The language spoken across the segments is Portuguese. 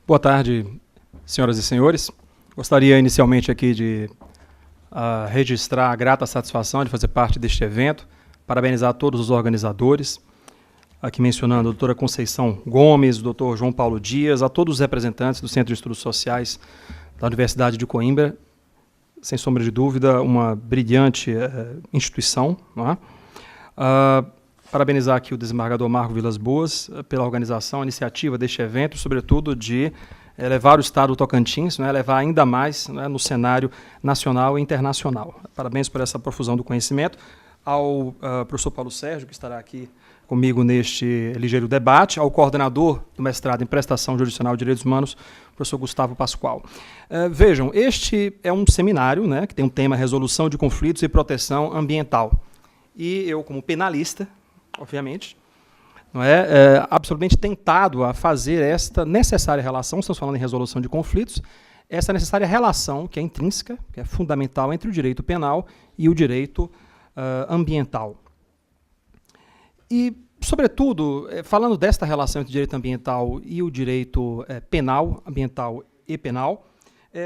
Boa tarde, senhoras e senhores. Gostaria inicialmente aqui de registrar a grata satisfação de fazer parte deste evento, parabenizar a todos os organizadores, aqui mencionando a doutora Conceição Gomes, o doutor João Paulo Dias, a todos os representantes do Centro de Estudos Sociais da Universidade de Coimbra, sem sombra de dúvida, uma brilhante instituição, não é? Parabenizar aqui o desembargador Marco Vilas Boas pela organização, a iniciativa deste evento, sobretudo de levar o Estado do Tocantins, né, levar ainda mais, né, no cenário nacional e internacional. Parabéns por essa profusão do conhecimento. Ao professor Paulo Sérgio, que estará aqui comigo neste ligeiro debate, ao coordenador do mestrado em Prestação Jurisdicional de Direitos Humanos, professor Gustavo Pascoal. Vejam, este é um seminário, né, que tem um tema Resolução de Conflitos e Proteção Ambiental. E eu, como penalista, obviamente, não é, absolutamente tentado a fazer esta necessária relação, estamos falando em resolução de conflitos, essa necessária relação que é intrínseca, que é fundamental entre o direito penal e o direito ambiental. E, sobretudo, falando desta relação entre o direito ambiental e o direito penal, ambiental e penal,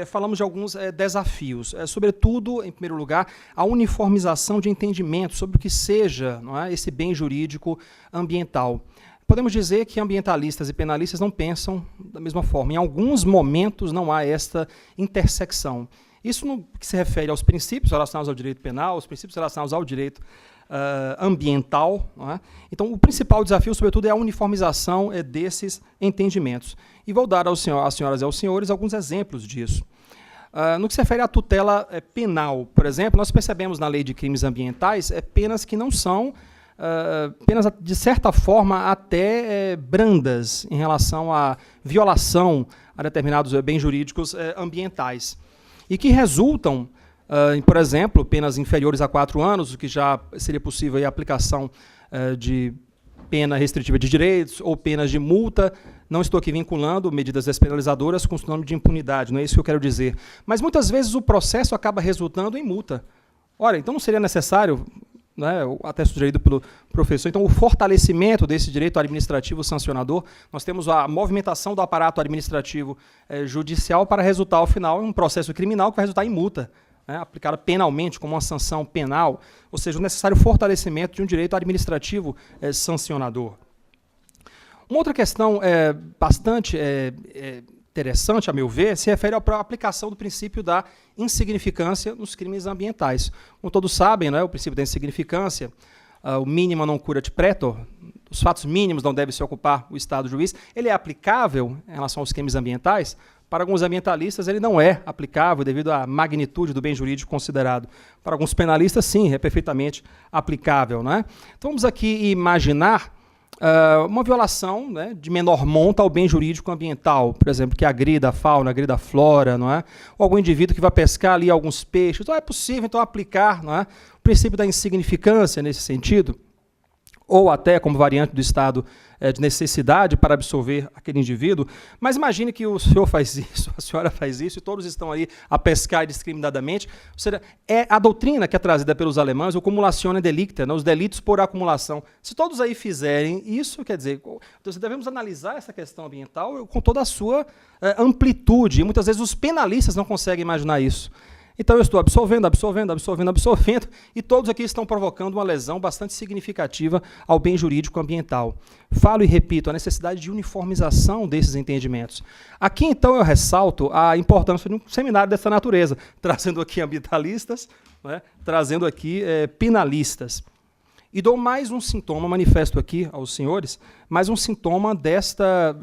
falamos de alguns desafios, sobretudo, em primeiro lugar, a uniformização de entendimento sobre o que seja, não é, esse bem jurídico ambiental. Podemos dizer que ambientalistas e penalistas não pensam da mesma forma. Em alguns momentos não há esta intersecção. Isso no que se refere aos princípios relacionados ao direito penal, aos princípios relacionados ao direito ambiental. Não é? Então, o principal desafio, sobretudo, é a uniformização desses entendimentos. E vou dar às senhoras e aos senhores alguns exemplos disso. No que se refere à tutela penal, por exemplo, nós percebemos na lei de crimes ambientais penas que não são penas, de certa forma, até brandas em relação à violação a determinados bens jurídicos ambientais. E que resultam, por exemplo, penas inferiores a 4 anos, o que já seria possível a aplicação de pena restritiva de direitos ou penas de multa. Não estou aqui vinculando medidas despenalizadoras com o nome de impunidade, não é isso que eu quero dizer. Mas muitas vezes o processo acaba resultando em multa. Ora, então não seria necessário, né, até sugerido pelo professor, então o fortalecimento desse direito administrativo sancionador. Nós temos a movimentação do aparato administrativo judicial para resultar, ao final, em um processo criminal que vai resultar em multa, né, aplicada penalmente como uma sanção penal, ou seja, o necessário fortalecimento de um direito administrativo sancionador. Uma outra questão bastante interessante, a meu ver, se refere à aplicação do princípio da insignificância nos crimes ambientais. Como todos sabem, né, o princípio da insignificância, o mínimo non curat pretor, os fatos mínimos não devem se ocupar o Estado juiz, ele é aplicável em relação aos crimes ambientais. Para alguns ambientalistas, ele não é aplicável devido à magnitude do bem jurídico considerado. Para alguns penalistas, sim, é perfeitamente aplicável. Né? Então, vamos aqui imaginar uma violação, né, de menor monta ao bem jurídico ambiental, por exemplo, que agrida a fauna, agrida a flora, não é? Ou algum indivíduo que vai pescar ali alguns peixes. Então, é possível então, aplicar, não é, o princípio da insignificância nesse sentido, ou até como variante do estado de necessidade para absolver aquele indivíduo. Mas imagine que o senhor faz isso, a senhora faz isso, e todos estão ali a pescar indiscriminadamente. Ou seja, é a doutrina que é trazida pelos alemães, o cumulatione delicta, né, os delitos por acumulação. Se todos aí fizerem isso, quer dizer, então, devemos analisar essa questão ambiental com toda a sua amplitude. E muitas vezes os penalistas não conseguem imaginar isso. Então, eu estou absorvendo, e todos aqui estão provocando uma lesão bastante significativa ao bem jurídico ambiental. Falo e repito, a necessidade de uniformização desses entendimentos. Aqui, então, eu ressalto a importância de um seminário dessa natureza, trazendo aqui ambientalistas, né, trazendo aqui penalistas. E dou mais um sintoma, manifesto aqui aos senhores, mais um sintoma desta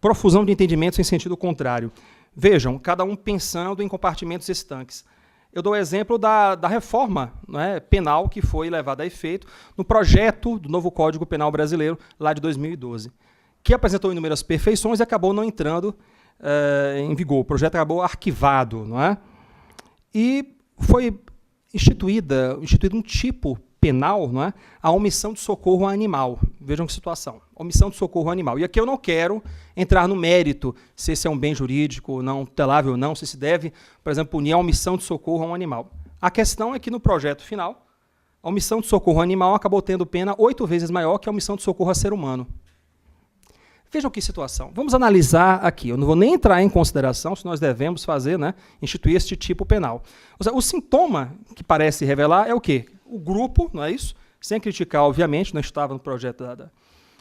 profusão de entendimentos em sentido contrário. Vejam, cada um pensando em compartimentos estanques. Eu dou o exemplo da reforma, né, penal que foi levada a efeito no projeto do novo Código Penal Brasileiro, lá de 2012, que apresentou inúmeras perfeições e acabou não entrando em vigor. O projeto acabou arquivado. Não é? E foi instituído um tipo penal, não é, a omissão de socorro animal. Vejam que situação. Omissão de socorro animal. E aqui eu não quero entrar no mérito se esse é um bem jurídico, não tutelável ou não, se deve, por exemplo, punir a omissão de socorro a um animal. A questão é que no projeto final, a omissão de socorro animal acabou tendo pena 8 vezes maior que a omissão de socorro a ser humano. Vejam que situação. Vamos analisar aqui. Eu não vou nem entrar em consideração se nós devemos fazer, né, instituir este tipo penal. Ou seja, o sintoma que parece revelar é o quê? O grupo, não é isso? Sem criticar, obviamente, não estava no projeto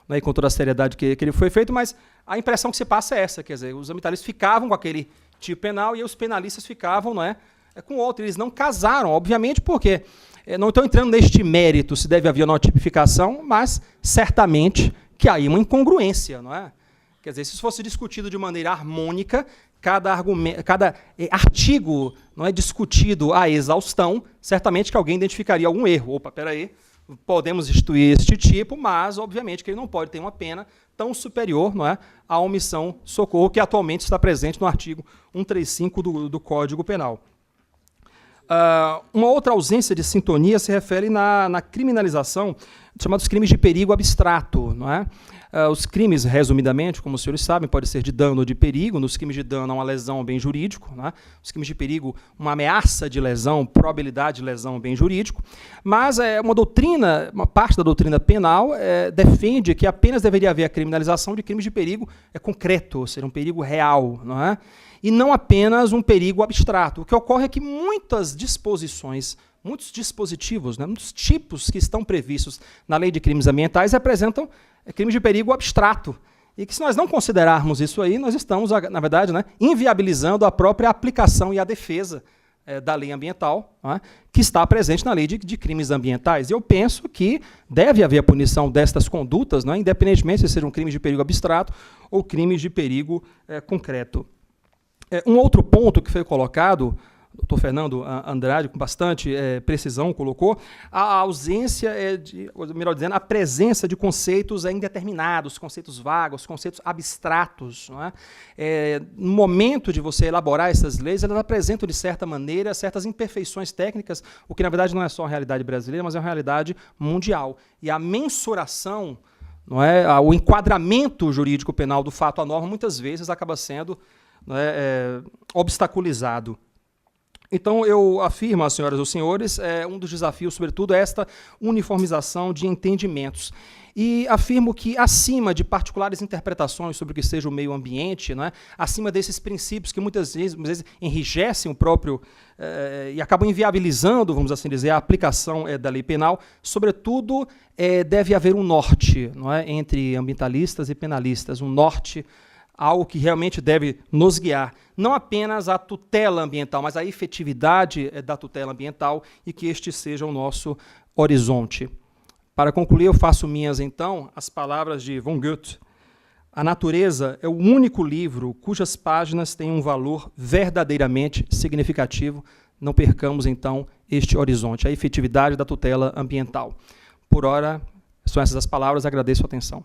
né, com toda a seriedade que ele foi feito, mas a impressão que se passa é essa, quer dizer, os ambientalistas ficavam com aquele tipo penal e os penalistas ficavam, não é, com outro. Eles não casaram, obviamente, porque não estou entrando neste mérito se deve haver uma tipificação, mas certamente que há aí uma incongruência, não é? Quer dizer, se isso fosse discutido de maneira harmônica, cada artigo não é discutido à exaustão, certamente que alguém identificaria algum erro. Opa, peraí, podemos instituir este tipo, mas, obviamente, que ele não pode ter uma pena tão superior, não é, à omissão socorro, que atualmente está presente no artigo 135 do Código Penal. Uma outra ausência de sintonia se refere na criminalização dos chamados crimes de perigo abstrato. Não é? Os crimes, resumidamente, como os senhores sabem, pode ser de dano ou de perigo. Nos crimes de dano, há uma lesão, um bem jurídico. Não é? Os crimes de perigo, uma ameaça de lesão, probabilidade de lesão, um bem jurídico. Mas uma parte da doutrina penal defende que apenas deveria haver a criminalização de crimes de perigo concreto, ou seja, um perigo real. Não é? E não apenas um perigo abstrato. O que ocorre é que muitas disposições, muitos dispositivos, né, muitos tipos que estão previstos na Lei de Crimes Ambientais representam crimes de perigo abstrato. E que se nós não considerarmos isso aí, nós estamos, na verdade, né, inviabilizando a própria aplicação e a defesa da lei ambiental, né, que está presente na Lei de Crimes Ambientais. E eu penso que deve haver a punição destas condutas, né, independentemente se sejam crimes de perigo abstrato ou crimes de perigo concreto. Um outro ponto que foi colocado, o doutor Fernando Andrade, com bastante precisão, colocou, a ausência, melhor dizendo, a presença de conceitos indeterminados, conceitos vagos, conceitos abstratos. Não é? No momento de você elaborar essas leis, elas apresentam, de certa maneira, certas imperfeições técnicas, o que, na verdade, não é só a realidade brasileira, mas é uma realidade mundial. E a mensuração, não é, o enquadramento jurídico penal do fato à norma, muitas vezes, acaba sendo obstaculizado. Então, eu afirmo, às senhoras e aos senhores, um dos desafios, sobretudo, é esta uniformização de entendimentos. E afirmo que, acima de particulares interpretações sobre o que seja o meio ambiente, né, acima desses princípios que muitas vezes enrijecem o próprio e acabam inviabilizando, vamos assim dizer, a aplicação da lei penal, sobretudo, deve haver um norte, não é, entre ambientalistas e penalistas, um norte, algo que realmente deve nos guiar, não apenas a tutela ambiental, mas a efetividade da tutela ambiental e que este seja o nosso horizonte. Para concluir, eu faço minhas, então, as palavras de von Goethe. A natureza é o único livro cujas páginas têm um valor verdadeiramente significativo. Não percamos, então, este horizonte, a efetividade da tutela ambiental. Por ora, são essas as palavras, agradeço a atenção.